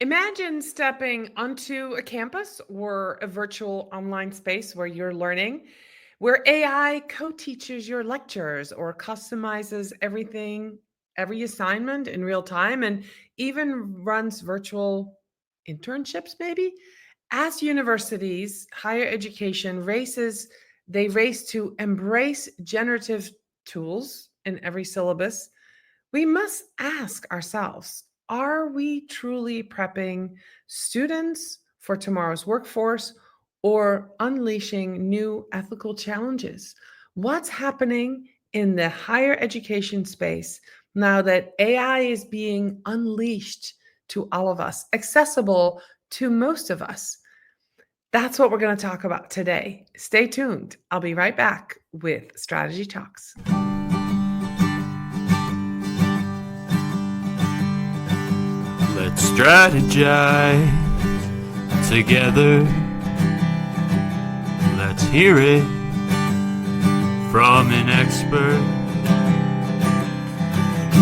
Imagine stepping onto a campus or a virtual online space where you're learning, where AI co teaches your lectures or customizes everything, every assignment in real time, and even runs virtual internships, maybe. As universities, higher education they race to embrace generative tools in every syllabus. We must ask ourselves, are we truly prepping students for tomorrow's workforce or unleashing new ethical challenges? What's happening in the higher education space now that AI is being unleashed to all of us, accessible to most of us? That's what we're going to talk about today. Stay tuned. I'll be right back with Strategy Talks. Let's strategize together. Let's hear it from an expert.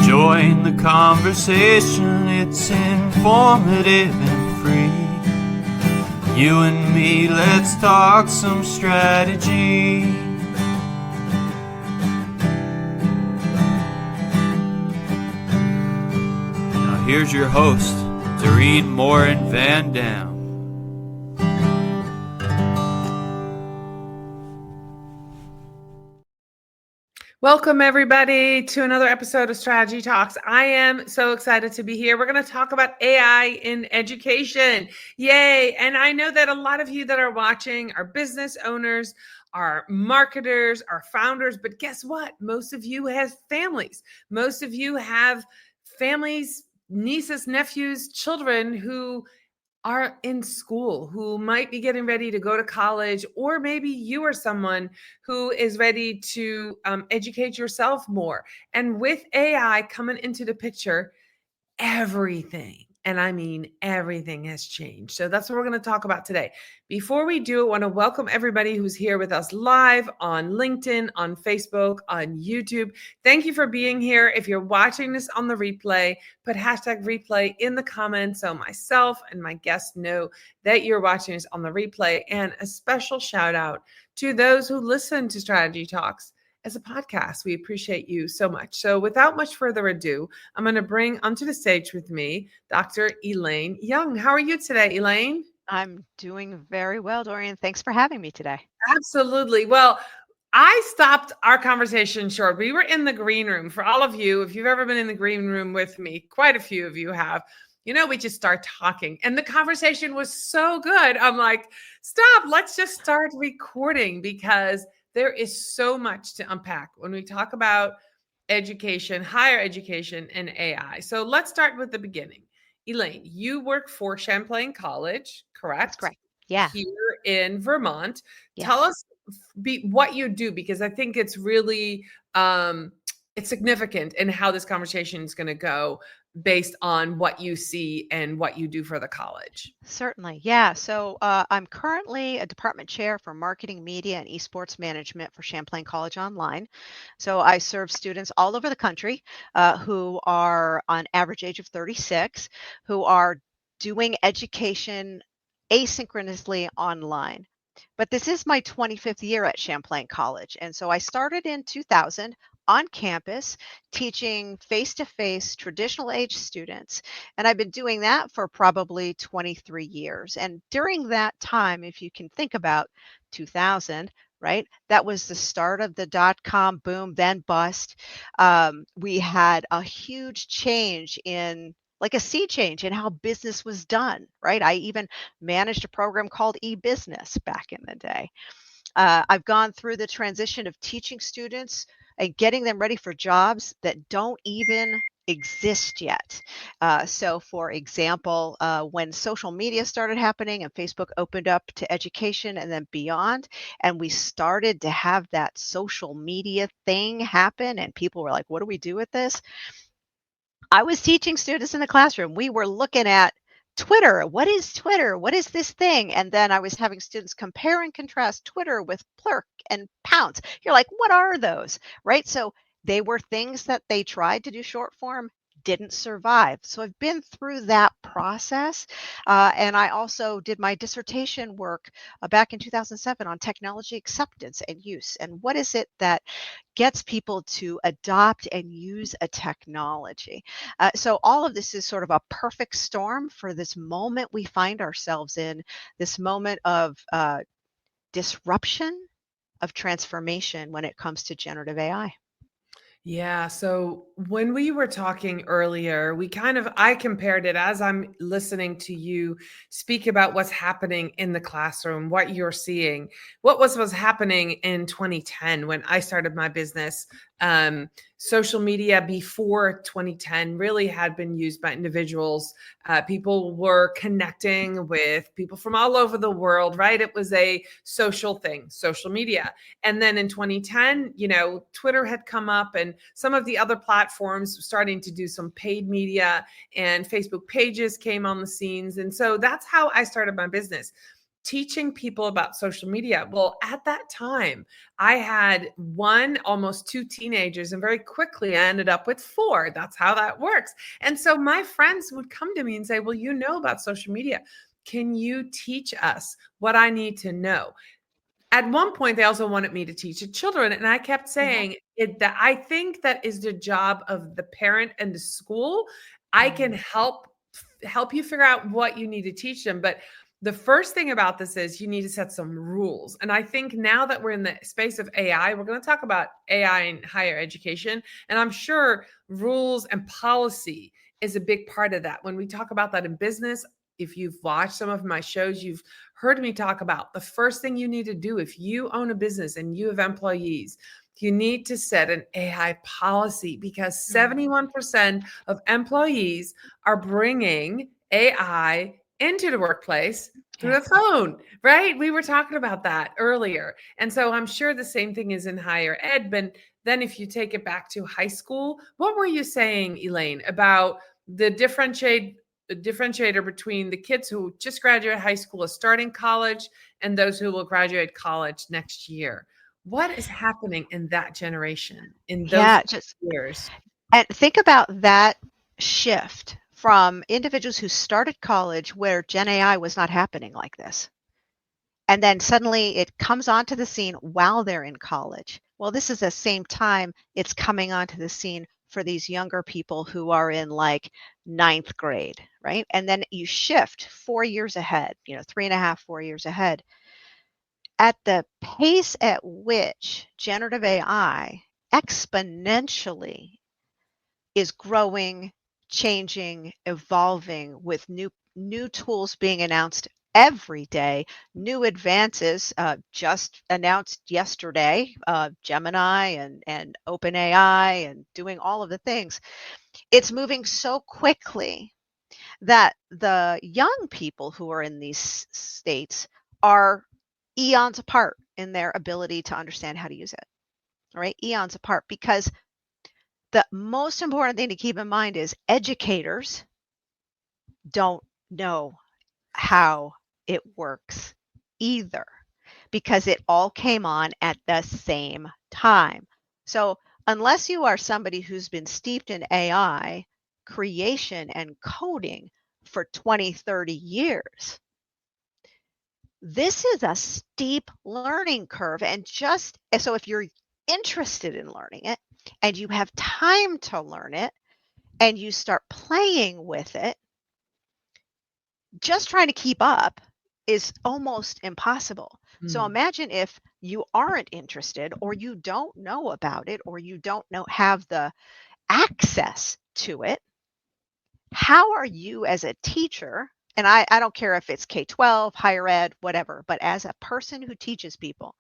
Join the conversation, it's informative and free. You and me, let's talk some strategy. Now here's your host, Morin-van. Welcome, everybody, to another episode of Strategy Talks. I am so excited to be here. We're going to talk about AI in education. Yay. And I know that a lot of you that are watching are business owners, are marketers, are founders. But guess what? Most of you have families. Most of you have families, nieces, nephews, children who are in school, who might be getting ready to go to college, or maybe you are someone who is ready to educate yourself more. And with AI coming into the picture, everything, and I mean everything, has changed. So that's what we're going to talk about today. Before we do, I want to welcome everybody who's here with us live on LinkedIn, on Facebook, on YouTube. Thank you for being here. If you're watching this on the replay, put hashtag replay in the comments so myself and my guests know that you're watching this on the replay. And a special shout out to those who listen to Strategy Talks as a podcast. We appreciate you so much. So without much further ado, I'm going to bring onto the stage with me Dr. Elaine Young. How are you today, Elaine? I'm doing very well, Dorian. Thanks for having me today. Absolutely. Well, I stopped our conversation short. We were in the green room. For all of you, if you've ever been in the green room with me, quite a few of you have. We just start talking and the conversation was so good. I'm like, stop, let's just start recording because there is so much to unpack when we talk about education, higher education, and AI. So let's start with the beginning. Elaine, you work for Champlain College, correct? That's correct. Yeah. Here in Vermont. Yes. Tell us what you do, because I think it's really it's significant in how this conversation is going to go based on what you see and what you do for the college. Certainly. Yeah. So I'm currently a department chair for marketing, media, and esports management for Champlain College Online. So I serve students all over the country who are on average age of 36, who are doing education asynchronously online. But this is my 25th year at Champlain College. And so I started in 2000 on campus teaching face-to-face traditional age students. And I've been doing that for probably 23 years. And during that time, if you can think about 2000, right? That was the start of the dot-com boom, then bust. We had a huge change like a sea change in how business was done, right? I even managed a program called e-business back in the day. I've gone through the transition of teaching students and getting them ready for jobs that don't even exist yet. So for example, when social media started happening and Facebook opened up to education and then beyond, and we started to have that social media thing happen and people were like, what do we do with this? I was teaching students in the classroom. We were looking at Twitter. What is Twitter? What is this thing? And then I was having students compare and contrast Twitter with Plurk and Pounce. You're like, what are those? Right? So they were things that they tried to do short form, didn't survive. So I've been through that process. And I also did my dissertation work back in 2007 on technology acceptance and use. And what is it that gets people to adopt and use a technology? So all of this is sort of a perfect storm for this moment we find ourselves in, this moment of disruption, of transformation when it comes to generative AI. Yeah. So when we were talking earlier, I compared it as I'm listening to you speak about what's happening in the classroom, what you're seeing, what was happening in 2010 when I started my business. Social media before 2010 really had been used by individuals. People were connecting with people from all over the world, right? It was a social thing, social media. And then in 2010, Twitter had come up and some of the other platforms starting to do some paid media, and Facebook pages came on the scenes. And so that's how I started my business, teaching people about social media. Well, at that time, I had almost two teenagers, and very quickly I ended up with four. That's how that works. And so my friends would come to me and say, well, you know about social media. Can you teach us what I need to know? At one point, they also wanted me to teach the children, and I kept Yeah. saying that I think that is the job of the parent and the school. I can Mm. help you figure out what you need to teach them, but the first thing about this is you need to set some rules. And I think now that we're in the space of AI, we're going to talk about AI in higher education, and I'm sure rules and policy is a big part of that. When we talk about that in business, if you've watched some of my shows, you've heard me talk about the first thing you need to do if you own a business and you have employees. You need to set an AI policy, because Mm. 71% of employees are bringing AI into the workplace through Yeah. the phone, right? We were talking about that earlier. And so I'm sure the same thing is in higher ed. But then if you take it back to high school, what were you saying, Elaine, about the differentiator between the kids who just graduate high school, are starting college, and those who will graduate college next year? What is happening in that generation, in those Yeah, just years? and think about that shift from individuals who started college where Gen AI was not happening like this. And then suddenly it comes onto the scene while they're in college. Well, this is the same time it's coming onto the scene for these younger people who are in like ninth grade, right? And then you shift 4 years ahead, 3.5, 4 years ahead. At the pace at which generative AI exponentially is growing, changing, evolving, with new tools being announced every day, new advances just announced yesterday, Gemini and OpenAI and doing all of the things. It's moving so quickly that the young people who are in these states are eons apart in their ability to understand how to use it. All right, eons apart, because the most important thing to keep in mind is educators don't know how it works either, because it all came on at the same time. So unless you are somebody who's been steeped in AI creation and coding for 20, 30 years, this is a steep learning curve. And just so if you're interested in learning it and you have time to learn it and you start playing with it, just trying to keep up is almost impossible. So Mm. imagine if you aren't interested, or you don't know about it, or you don't have the access to it. How are you as a teacher? And I don't care if it's K-12, higher ed, whatever, but as a person who teaches people,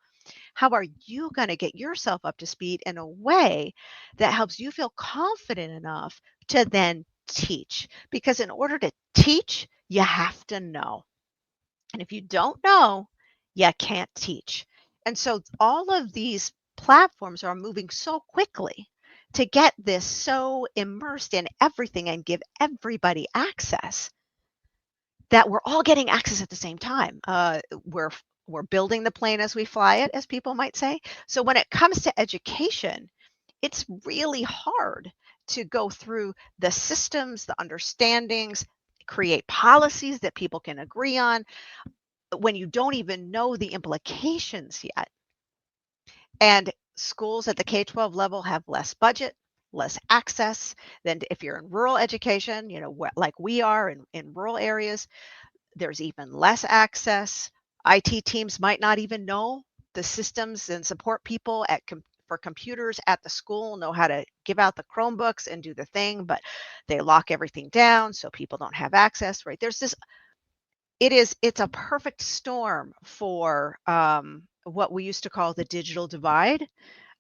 how are you going to get yourself up to speed in a way that helps you feel confident enough to then teach? Because in order to teach, you have to know. And if you don't know, you can't teach. And so all of these platforms are moving so quickly to get this so immersed in everything and give everybody access, that we're all getting access at the same time. We're building the plane as we fly it, as people might say. So when it comes to education, it's really hard to go through the systems, the understandings, create policies that people can agree on when you don't even know the implications yet. And schools at the K-12 level have less budget, less access than if you're in rural education, like we are in rural areas. There's even less access. IT teams might not even know the systems and support people for computers at the school know how to give out the Chromebooks and do the thing, but they lock everything down so people don't have access, right? It's a perfect storm for what we used to call the digital divide.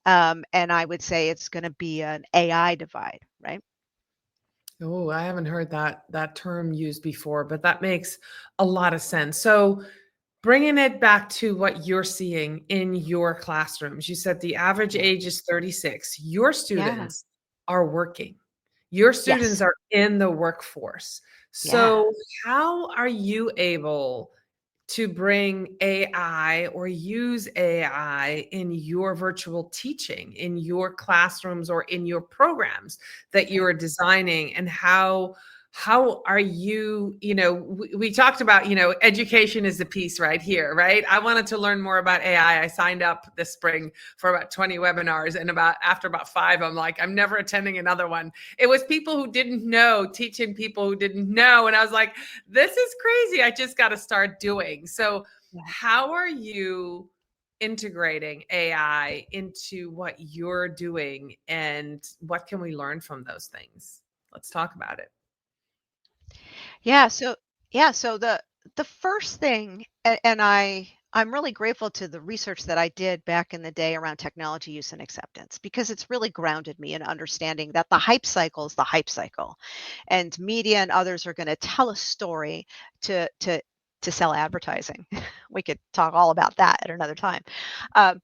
And I would say it's going to be an AI divide, right? Oh, I haven't heard that term used before, but that makes a lot of sense. So, bringing it back to what you're seeing in your classrooms, you said the average age is 36. Your Yeah. students are working. Your students Yes. are in the workforce. Yeah. So, how are you able to bring AI or use AI in your virtual teaching, in your classrooms or in your programs that you Right. are designing? And how are you, we talked about, education is the piece right here, right? I wanted to learn more about AI. I signed up this spring for about 20 webinars, and after about 5, I'm like, I'm never attending another one. It was people who didn't know teaching people who didn't know, and I was like, this is crazy. I just got to start doing. So Yeah. how are you integrating AI into what you're doing, and what can we learn from those things? Let's talk about it. Yeah. So the first thing, and I'm really grateful to the research that I did back in the day around technology use and acceptance, because it's really grounded me in understanding that the hype cycle is the hype cycle, and media and others are going to tell a story to sell advertising. We could talk all about that at another time. Um,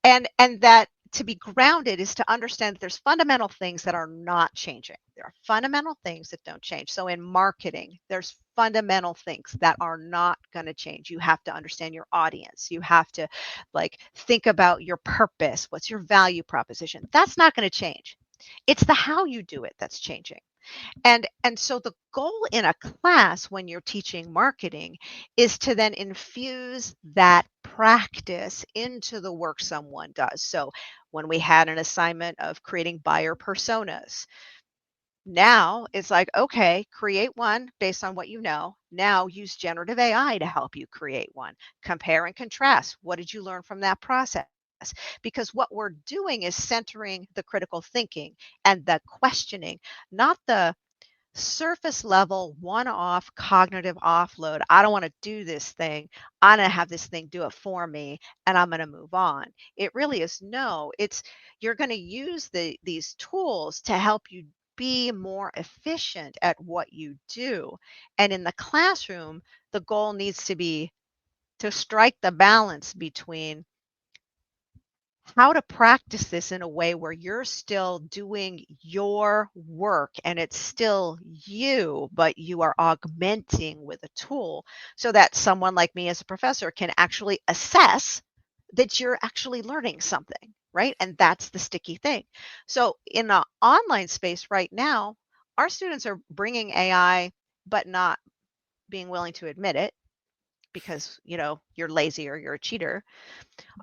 and that to be grounded is to understand that there's fundamental things that are not changing. There are fundamental things that don't change. So in marketing, there's fundamental things that are not going to change. You have to understand your audience. You have to think about your purpose. What's your value proposition? That's not going to change. It's the how you do it that's changing. And so the goal in a class when you're teaching marketing is to then infuse that practice into the work someone does. So when we had an assignment of creating buyer personas, now it's like, okay, create one based on what you know. Now use generative AI to help you create one. Compare and contrast. What did you learn from that process? Because what we're doing is centering the critical thinking and the questioning, not the surface level one-off cognitive offload. I don't want to do this thing. I'm going to have this thing do it for me and I'm going to move on. It really is no, it's you're going to use these tools to help you be more efficient at what you do. And in the classroom, the goal needs to be to strike the balance between how to practice this in a way where you're still doing your work and it's still you, but you are augmenting with a tool so that someone like me as a professor can actually assess that you're actually learning something, right? And that's the sticky thing. So in the online space right now, our students are bringing AI, but not being willing to admit it because, you're lazy or you're a cheater.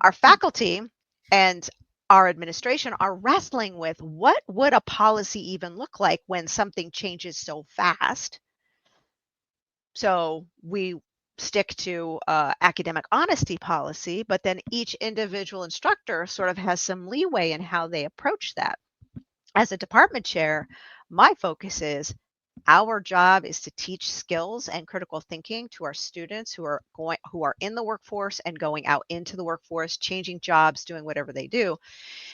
Our faculty and our administration are wrestling with what would a policy even look like when something changes so fast. So we stick to academic honesty policy, but then each individual instructor sort of has some leeway in how they approach that. As a department chair, my focus is our job is to teach skills and critical thinking to our students who are in the workforce and going out into the workforce, changing jobs, doing whatever they do.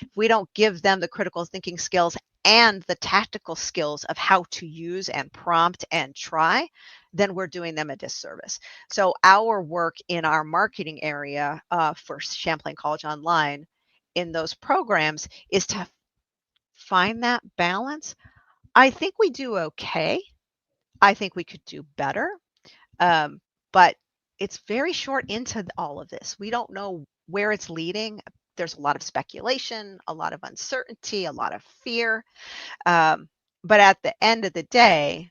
If we don't give them the critical thinking skills and the tactical skills of how to use and prompt and try, then we're doing them a disservice. So our work in our marketing area for Champlain College Online in those programs is to find that balance. I think we do okay. I think we could do better. Um, but it's very short into all of this. We don't know where it's leading. There's a lot of speculation, a lot of uncertainty, a lot of fear. But at the end of the day,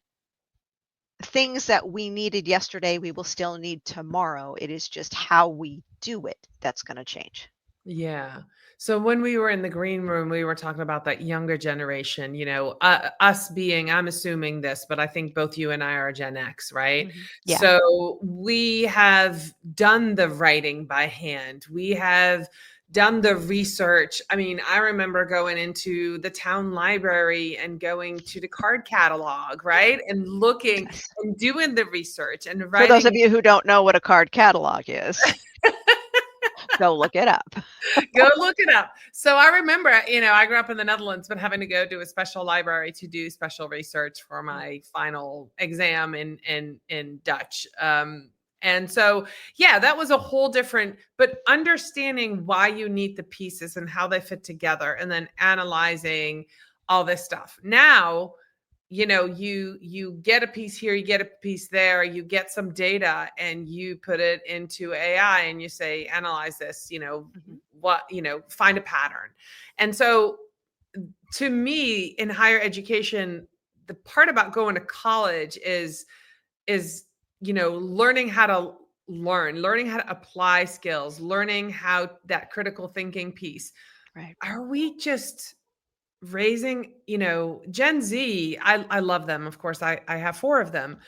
things that we needed yesterday, we will still need tomorrow. It is just how we do it that's going to change. Yeah. So when we were in the green room, we were talking about that younger generation, us being, I'm assuming this, but I think both you and I are Gen X, right? Yeah. So we have done the writing by hand. We have done the research. I mean, I remember going into the town library and going to the card catalog, right? And looking Yes. and doing the research and For those of writing. you who don't know what a card catalog is, go look it up. Go look it up. So I remember, I grew up in the Netherlands, but having to go to a special library to do special research for my final exam in Dutch. And so, yeah, that was a whole different, but understanding why you need the pieces and how they fit together, and then analyzing all this stuff. Now, you get a piece here, you get a piece there, you get some data and you put it into AI and you say, analyze this, find a pattern. And so to me, in higher education, the part about going to college is learning how to learning how to apply skills, learning how that critical thinking piece. Right. Are we just raising, Gen Z? I love them. Of course, I have 4 of them.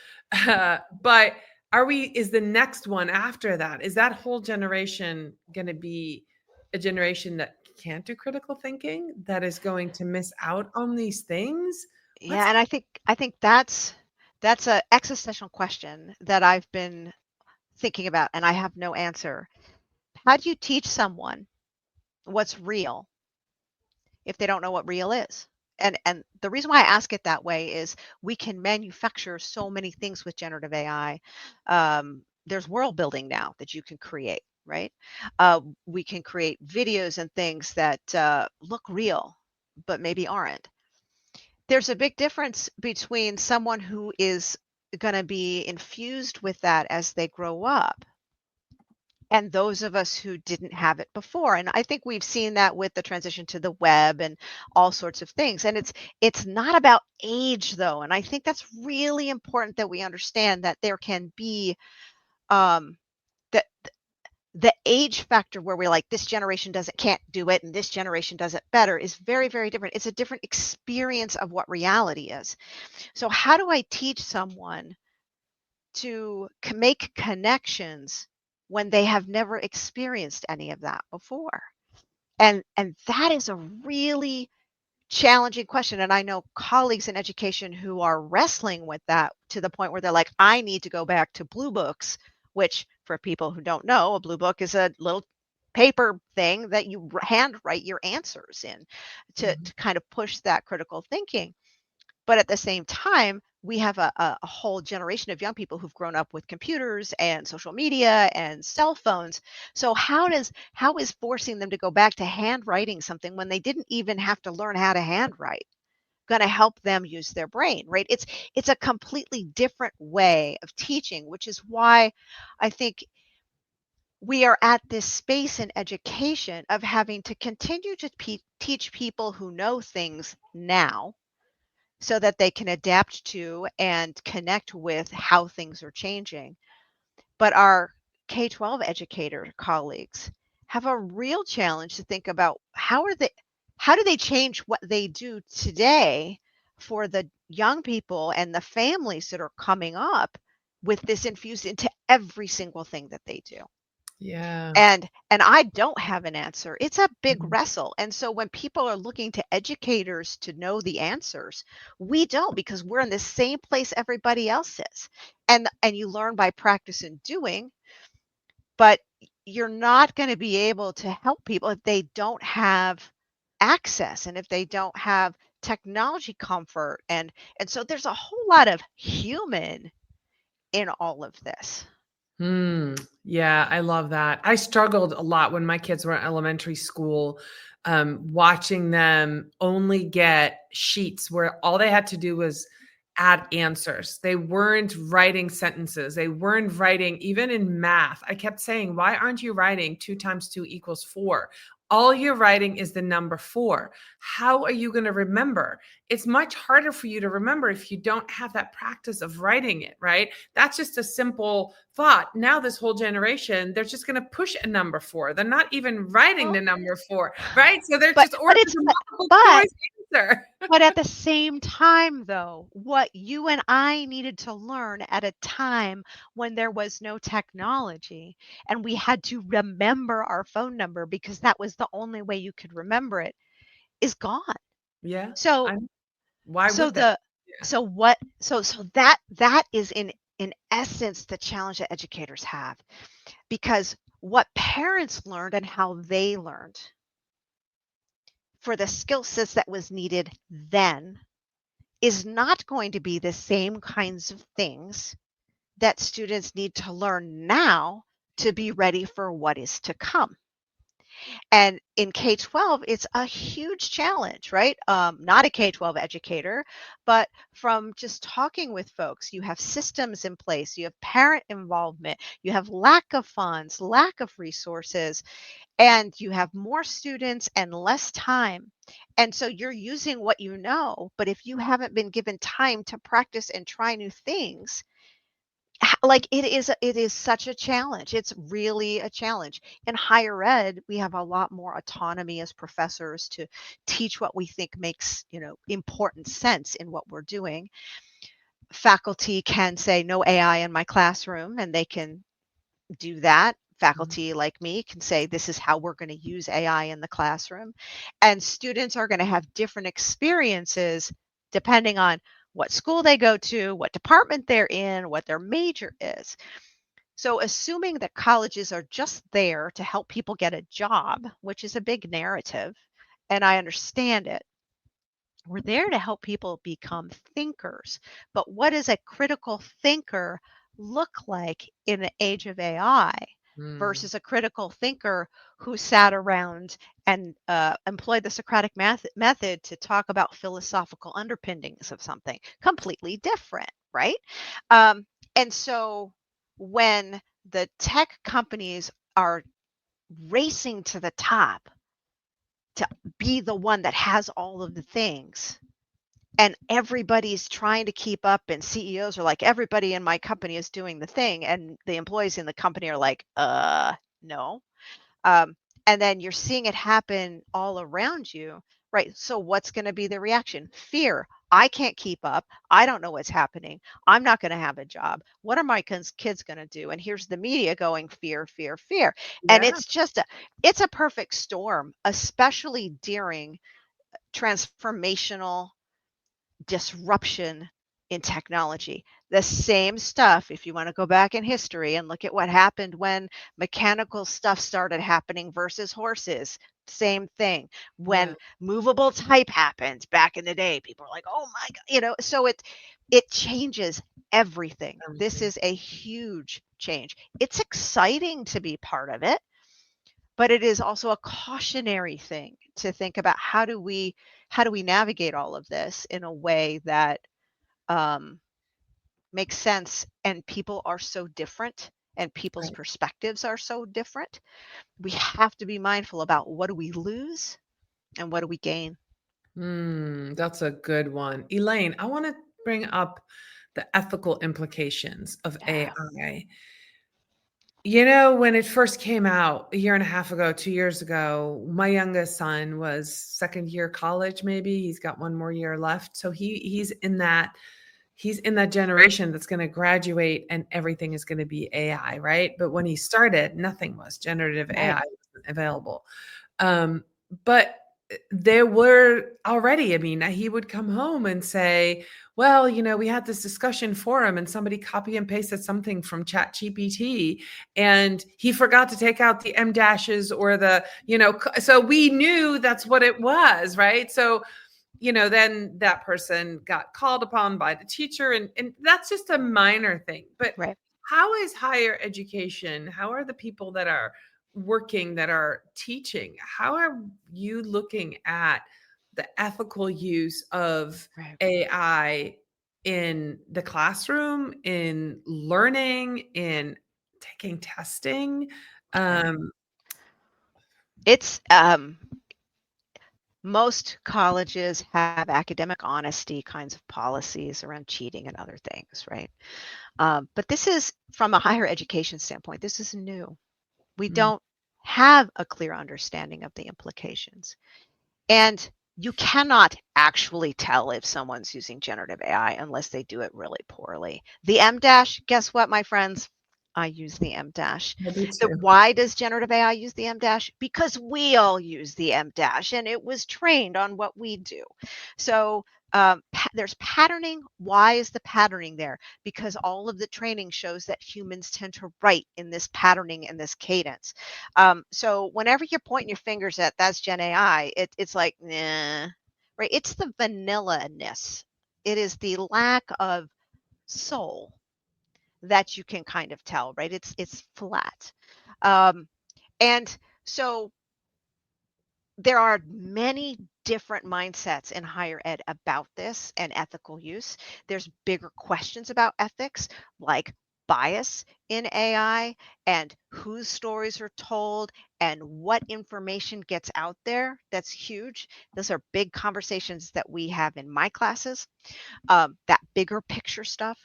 But is the next one after that? Is that whole generation going to be a generation that can't do critical thinking, that is going to miss out on these things? Yeah, and I think that's an existential question that I've been thinking about, and I have no answer. How do you teach someone what's real if they don't know what real is? And the reason why I ask it that way is we can manufacture so many things with generative AI. There's world building now that you can create, right? We can create videos and things that look real, but maybe aren't. There's a big difference between someone who is going to be infused with that as they grow up and those of us who didn't have it before. And I think we've seen that with the transition to the web and all sorts of things. And it's not about age though. And I think that's really important that we understand that there can be um the age factor where we're like, this generation can't do it and this generation does it better is very, very different. It's a different experience of what reality is. So how do I teach someone to make connections when they have never experienced any of that before? And that is a really challenging question. And I know colleagues in education who are wrestling with that to the point where they're like, I need to go back to blue books, which for people who don't know, a blue book is a little paper thing that you handwrite your answers in to kind of push that critical thinking. But at the same time, we have a whole generation of young people who've grown up with computers and social media and cell phones. So how is forcing them to go back to handwriting something when they didn't even have to learn how to handwrite going to help them use their brain, right? It's a completely different way of teaching, which is why I think we are at this space in education of having to continue to teach people who know things now so that they can adapt to and connect with how things are changing. But our K-12 educator colleagues have a real challenge to think about how do they change what they do today for the young people and the families that are coming up with this infused into every single thing that they do. Yeah. And I don't have an answer. It's a big wrestle. And so when people are looking to educators to know the answers, we don't, because we're in the same place everybody else is. And you learn by practice and doing, but you're not going to be able to help people if they don't have access and if they don't have technology comfort. And so there's a whole lot of human in all of this. Yeah, I love that. I struggled a lot when my kids were in elementary school, watching them only get sheets where all they had to do was add answers. They weren't writing sentences. They weren't writing, even in math. I kept saying, why aren't you writing 2 times 2 equals 4? all you're writing is the number 4. How are you going to remember? It's much harder for you to remember if you don't have that practice of writing it, right? That's just a simple thought. Now, this whole generation, they're just going to push a number 4. They're not even writing Well, the number 4, right? So they're but just ordering it's a multiple but choice answer. but at the same time, though, what you and I needed to learn at a time when there was no technology and we had to remember our phone number because that was the only way you could remember it is gone. Yeah. So Why so would they? the Yeah. so what so that is in essence the challenge that educators have, because what parents learned and how they learned for the skill sets that was needed then is not going to be the same kinds of things that students need to learn now to be ready for what is to come. And in K-12, it's a huge challenge, right? Not a K-12 educator, but from just talking with folks, you have systems in place, you have parent involvement, you have lack of funds, lack of resources, and you have more students and less time. And so you're using what you know, but if you haven't been given time to practice and try new things, like it is such a challenge. It's really a challenge. In higher ed, we have a lot more autonomy as professors to teach what we think makes, important sense in what we're doing. Faculty can say no AI in my classroom, and they can do that. Mhm. Faculty like me can say this is how we're going to use AI in the classroom. And students are going to have different experiences depending on what school they go to, what department they're in, what their major is. So, assuming that colleges are just there to help people get a job, which is a big narrative, and I understand it, we're there to help people become thinkers. But what does a critical thinker look like in the age of AI Mm. versus a critical thinker who sat around and employed the Socratic method to talk about philosophical underpinnings of something? Completely different, right? And so when the tech companies are racing to the top to be the one that has all of the things, and everybody's trying to keep up, and CEOs are like, everybody in my company is doing the thing, and the employees in the company are like, no. um, and then you're seeing it happen all around you, right? So what's going to be the reaction? Fear. I can't keep up. I don't know what's happening. I'm not going to have a job. What are my kids going to do? And here's the media going fear, fear, fear. And Yeah. it's a perfect storm, especially during transformational disruption in technology. The same stuff, if you want to go back in history and look at what happened when mechanical stuff started happening versus horses, same thing. Yeah. When movable type happened back in the day, people are like, "Oh my God," so it changes everything. This Everything. is a huge change. It's exciting to be part of it, but it is also a cautionary thing to think about how do we navigate all of this in a way that um, makes sense. And people are so different, and people's Right. perspectives are so different. We have to be mindful about what do we lose and what do we gain. That's a good one. Elaine, I want to bring up the ethical implications of Yeah. AI. When it first came out a year and a half ago, 2 years ago, my youngest son was second year college maybe. He's got one more year left. So he's in that generation that's going to graduate and everything is going to be AI, right? But when he started, nothing was. Generative AI Right. wasn't available. But there were already, I mean, he would come home and say, well, we had this discussion forum and somebody copy and pasted something from Chat GPT and he forgot to take out the M dashes or so we knew that's what it was, right? So then that person got called upon by the teacher, and that's just a minor thing. But Right. how is higher education? How are the people that are working, that are teaching? How are you looking at the ethical use of Right. AI in the classroom, in learning, in taking testing? Right. Um, It's most colleges have academic honesty kinds of policies around cheating and other things, right? But this is from a higher education standpoint, this is new. We don't have a clear understanding of the implications. And you cannot actually tell if someone's using generative AI unless they do it really poorly. The M dash, guess what, my friends? I use the M dash. I do too. Why does generative AI use the M dash? Because we all use the M dash and it was trained on what we do. So there's patterning. Why is the patterning there? Because all of the training shows that humans tend to write in this patterning and this cadence. So whenever you're pointing your fingers at that's Gen AI, it's like, nah, right? It's the vanilla-ness. It is the lack of soul that you can kind of tell, right? It's flat. And so there are many different mindsets in higher ed about this and ethical use. There's bigger questions about ethics, like bias in AI and whose stories are told and what information gets out there. That's huge. Those are big conversations that we have in my classes, that bigger picture stuff.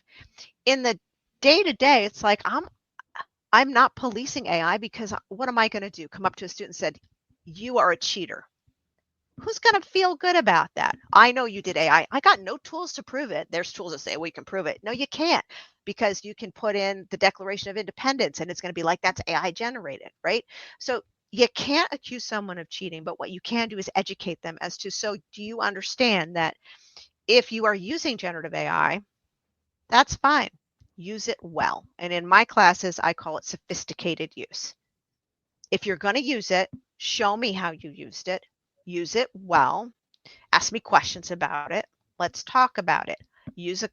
In the day to day, it's like I'm not policing AI because what am I going to do? Come up to a student and said, you are a cheater. Who's going to feel good about that? I know you did AI. I got no tools to prove it. There's tools that say we can prove it. No, you can't, because you can put in the Declaration of Independence and it's going to be like that's AI generated, right? So you can't accuse someone of cheating, but what you can do is educate them as to, so do you understand that if you are using generative AI, that's fine. Use it well. And in my classes, I call it sophisticated use. If you're going to use it, show me how you used it. Use it well. Ask me questions about it. Let's talk about it. Use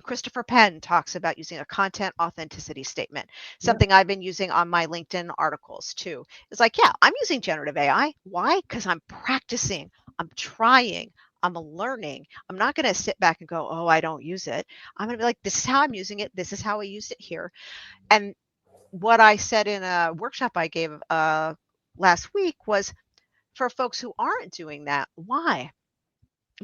Christopher Penn talks about using a content authenticity statement, something I've been using on my LinkedIn articles too. It's like, yeah, I'm using generative AI. Why? Because I'm practicing, I'm trying, I'm learning. I'm not going to sit back and go, oh, I don't use it. I'm going to be like, this is how I'm using it. This is how I use it here. And what I said in a workshop I gave last week was, for folks who aren't doing that, why?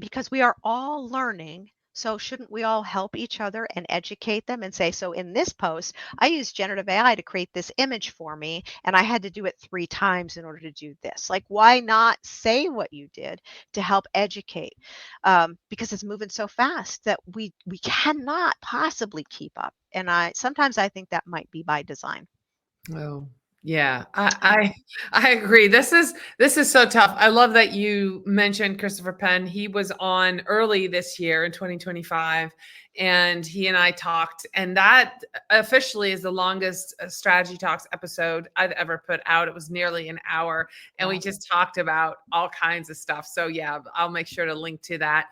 Because we are all learning. So shouldn't we all help each other and educate them and say, so in this post, I used generative AI to create this image for me, and I had to do it 3 times in order to do this. Like, why not say what you did to help educate? Because it's moving so fast that we cannot possibly keep up. And sometimes I think that might be by design. Oh, yeah. I agree. This is so tough. I love that you mentioned Christopher Penn. He was on early this year in 2025, and he and I talked, and that officially is the longest Strategy Talks episode I've ever put out. It was nearly an hour, and we just talked about all kinds of stuff. So yeah, I'll make sure to link to that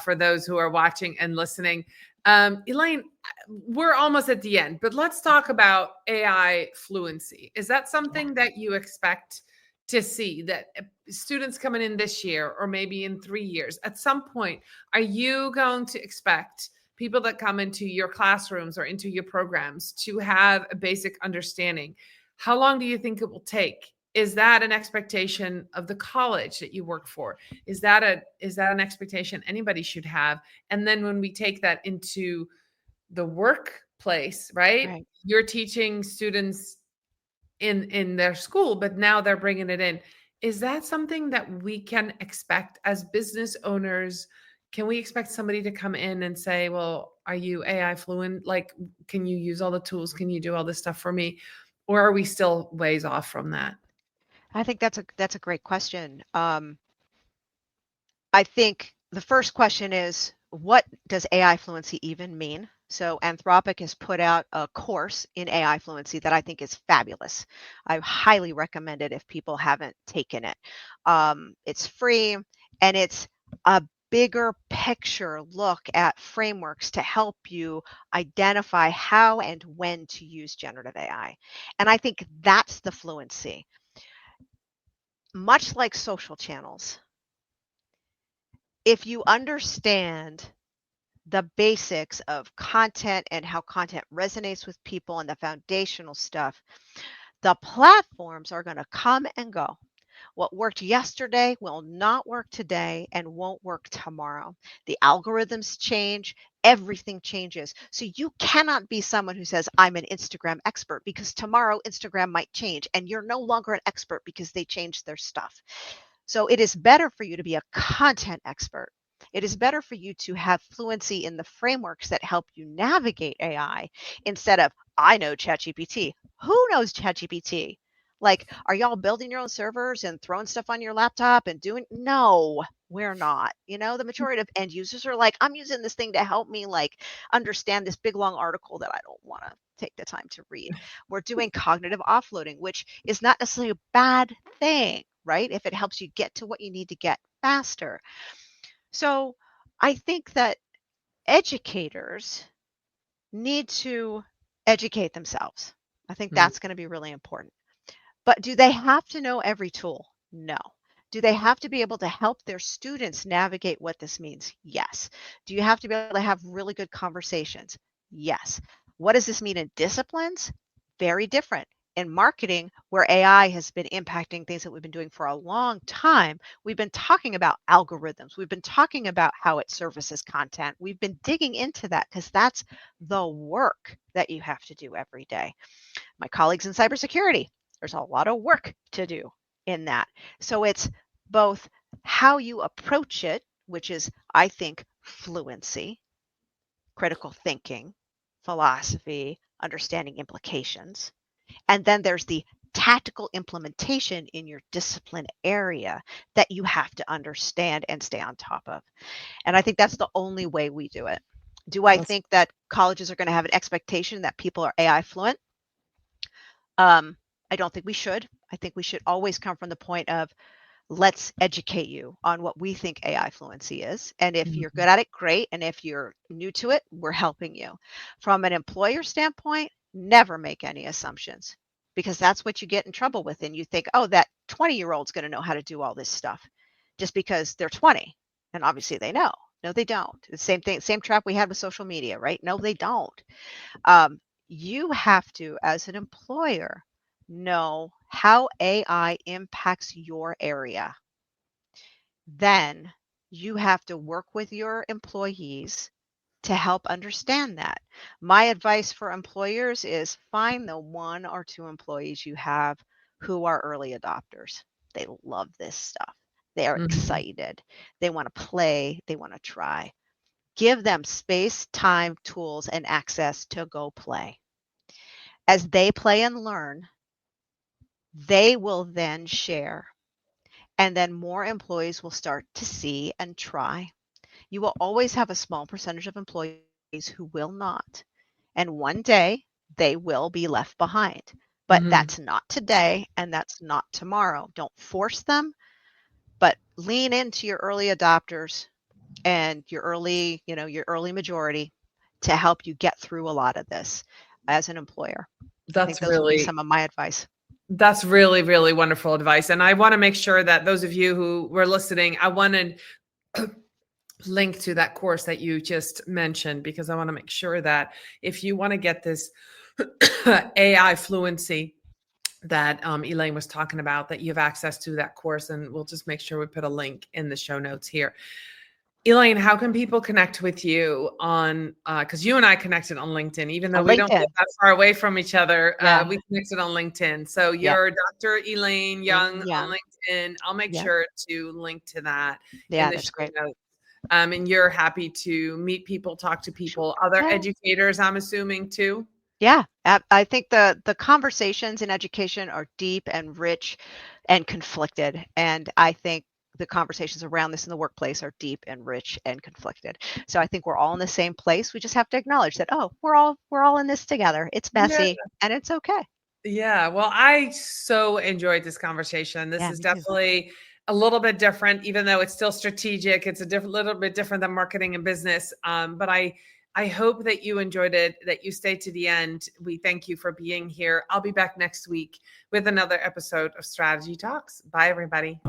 for those who are watching and listening. Elaine, we're almost at the end, but let's talk about AI fluency. Is that something that you expect to see, that students coming in this year or maybe in 3 years, at some point, are you going to expect people that come into your classrooms or into your programs to have a basic understanding? How long do you think it will take? Is that an expectation of the college that you work for? Is that an expectation anybody should have? And then when we take that into the workplace, right? You're teaching students in their school, but now they're bringing it in. Is that something that we can expect as business owners? Can we expect somebody to come in and say, well, are you AI fluent? Like, can you use all the tools? Can you do all this stuff for me? Or are we still ways off from that? I think that's a great question. I think the first question is, what does AI fluency even mean? So Anthropic has put out a course in AI fluency that I think is fabulous. I highly recommend it if people haven't taken it. It's free, and it's a bigger picture look at frameworks to help you identify how and when to use generative AI. And I think that's the fluency. Much like social channels, if you understand the basics of content and how content resonates with people and the foundational stuff, the platforms are going to come and go. What worked yesterday will not work today and won't work tomorrow. The algorithms change, everything changes. So you cannot be someone who says, I'm an Instagram expert, because tomorrow Instagram might change and you're no longer an expert because they changed their stuff. So it is better for you to be a content expert. It is better for you to have fluency in the frameworks that help you navigate AI instead of, I know ChatGPT. Who knows ChatGPT? Like, are y'all building your own servers and throwing stuff on your laptop and doing? No, we're not. The majority of end users are like, I'm using this thing to help me like understand this big long article that I don't want to take the time to read. We're doing cognitive offloading, which is not necessarily a bad thing, right? If it helps you get to what you need to get faster. So I think that educators need to educate themselves. I think that's going to be really important. But do they have to know every tool? No. Do they have to be able to help their students navigate what this means? Yes. Do you have to be able to have really good conversations? Yes. What does this mean in disciplines? Very different. In marketing, where AI has been impacting things that we've been doing for a long time, we've been talking about algorithms. We've been talking about how it services content. We've been digging into that because that's the work that you have to do every day. My colleagues in cybersecurity, there's a lot of work to do in that. So it's both how you approach it, which is, I think, fluency, critical thinking, philosophy, understanding implications. And then there's the tactical implementation in your discipline area that you have to understand and stay on top of. And I think that's the only way we do it. Do I think that colleges are going to have an expectation that people are AI fluent? I don't think we should. I think we should always come from the point of, let's educate you on what we think AI fluency is. And if you're good at it, great. And if you're new to it, we're helping you. From an employer standpoint, never make any assumptions, because that's what you get in trouble with. And you think, oh, that 20-year-old's going to know how to do all this stuff just because they're 20. And obviously they know. No, they don't. The same thing, same trap we had with social media, right? No, they don't. You have to, as an employer, know how AI impacts your area. Then you have to work with your employees to help understand that. My advice for employers is find the 1 or 2 employees you have who are early adopters. They love this stuff. They are excited. They want to play. They want to try. Give them space, time, tools, and access to go play. As they play and learn, they will then share. And then more employees will start to see and try. You will always have a small percentage of employees who will not. And one day they will be left behind. But that's not today and that's not tomorrow. Don't force them, but lean into your early adopters and your early majority to help you get through a lot of this as an employer. I think those would be some of my advice. That's really, really wonderful advice. And I want to make sure that those of you who were listening, I wanted link to that course that you just mentioned, because I want to make sure that if you want to get this AI fluency that Elaine was talking about, that you have access to that course. And we'll just make sure we put a link in the show notes here. Elaine, how can people connect with you on, because you and I connected on LinkedIn, even though we don't live that far away from each other, we connected on LinkedIn. So you're Dr. Elaine Young on LinkedIn. I'll make sure to link to that in the show notes. And you're happy to meet people, talk to people, other educators, I'm assuming too? Yeah, I think the conversations in education are deep and rich and conflicted. And I think the conversations around this in the workplace are deep and rich and conflicted. So I think we're all in the same place. We just have to acknowledge that, oh, we're all in this together. It's messy and it's okay. Yeah. Well, I so enjoyed this conversation. This is definitely a little bit different, even though it's still strategic. It's a little bit different than marketing and business. But I hope that you enjoyed it, that you stayed to the end. We thank you for being here. I'll be back next week with another episode of Strategy Talks. Bye, everybody.